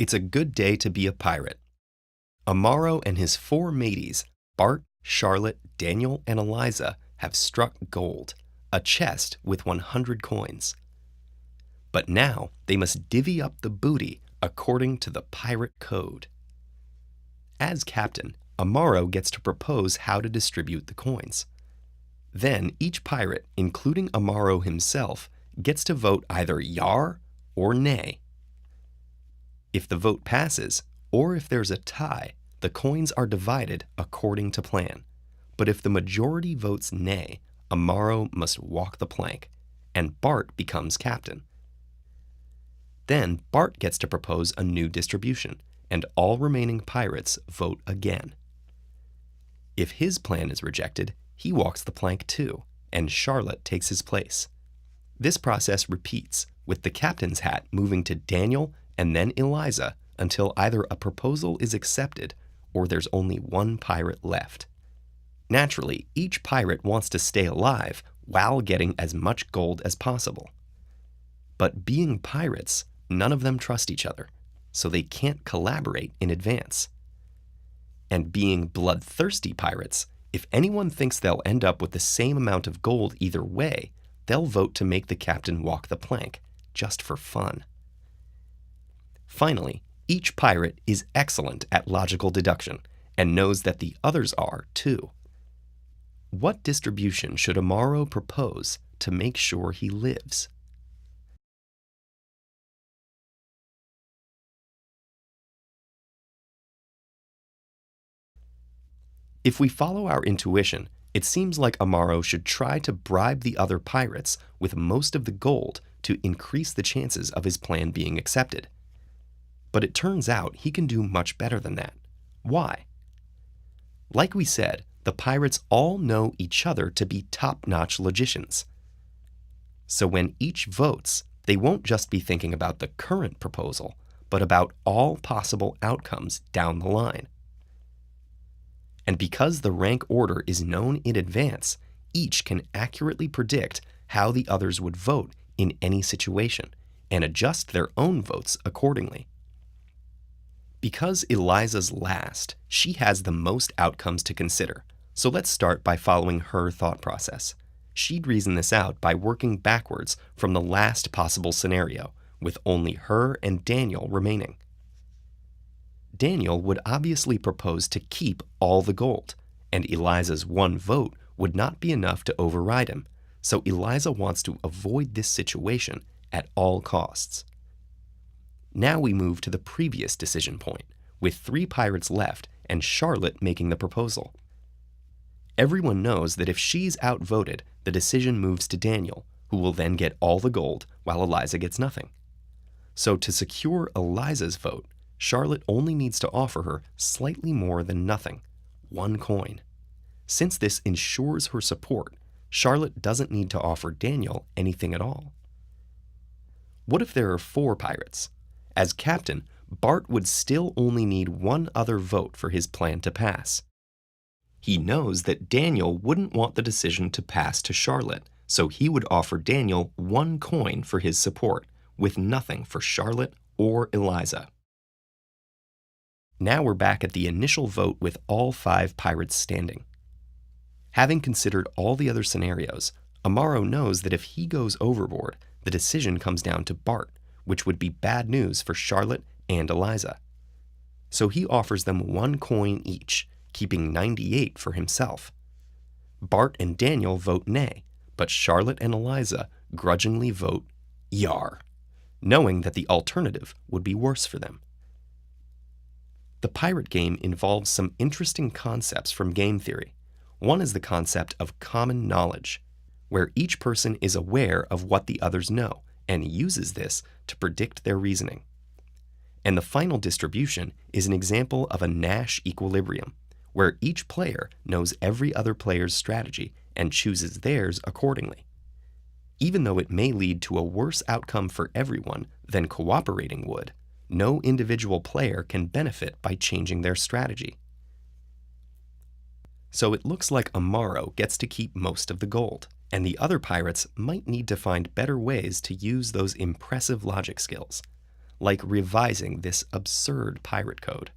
It's a good day to be a pirate. Amaro and his four mateys, Bart, Charlotte, Daniel, and Eliza, have struck gold, a chest with 100 coins. But now they must divvy up the booty according to the pirate code. As captain, Amaro gets to propose how to distribute the coins. Then each pirate, including Amaro himself, gets to vote either yar or nay. If the vote passes, or if there's a tie, the coins are divided according to plan. But if the majority votes nay, Amaro must walk the plank, and Bart becomes captain. Then Bart gets to propose a new distribution, and all remaining pirates vote again. If his plan is rejected, he walks the plank too, and Charlotte takes his place. This process repeats, with the captain's hat moving to Daniel and then Eliza until either a proposal is accepted or there's only one pirate left. Naturally, each pirate wants to stay alive while getting as much gold as possible. But being pirates, none of them trust each other, so they can't collaborate in advance. And being bloodthirsty pirates, if anyone thinks they'll end up with the same amount of gold either way, they'll vote to make the captain walk the plank, just for fun. Finally, each pirate is excellent at logical deduction and knows that the others are too. What distribution should Amaro propose to make sure he lives? If we follow our intuition, it seems like Amaro should try to bribe the other pirates with most of the gold to increase the chances of his plan being accepted. But it turns out he can do much better than that. Why? Like we said, the pirates all know each other to be top-notch logicians. So when each votes, they won't just be thinking about the current proposal, but about all possible outcomes down the line. And because the rank order is known in advance, each can accurately predict how the others would vote in any situation and adjust their own votes accordingly. Because Eliza's last, she has the most outcomes to consider, so let's start by following her thought process. She'd reason this out by working backwards from the last possible scenario, with only her and Daniel remaining. Daniel would obviously propose to keep all the gold, and Eliza's one vote would not be enough to override him, so Eliza wants to avoid this situation at all costs. Now we move to the previous decision point, with 3 pirates left and Charlotte making the proposal. Everyone knows that if she's outvoted, the decision moves to Daniel, who will then get all the gold while Eliza gets nothing. So to secure Eliza's vote, Charlotte only needs to offer her slightly more than nothing, 1 coin. Since this ensures her support, Charlotte doesn't need to offer Daniel anything at all. What if there are 4 pirates? As captain, Bart would still only need 1 other vote for his plan to pass. He knows that Daniel wouldn't want the decision to pass to Charlotte, so he would offer Daniel 1 coin for his support, with nothing for Charlotte or Eliza. Now we're back at the initial vote with all 5 pirates standing. Having considered all the other scenarios, Amaro knows that if he goes overboard, the decision comes down to Bart, which would be bad news for Charlotte and Eliza. So he offers them 1 coin each, keeping 98 for himself. Bart and Daniel vote nay, but Charlotte and Eliza grudgingly vote yar, knowing that the alternative would be worse for them. The pirate game involves some interesting concepts from game theory. One is the concept of common knowledge, where each person is aware of what the others know and uses this to predict their reasoning. And the final distribution is an example of a Nash equilibrium, where each player knows every other player's strategy and chooses theirs accordingly. Even though it may lead to a worse outcome for everyone than cooperating would, no individual player can benefit by changing their strategy. So it looks like Amaro gets to keep most of the gold, and the other pirates might need to find better ways to use those impressive logic skills. like revising this absurd pirate code.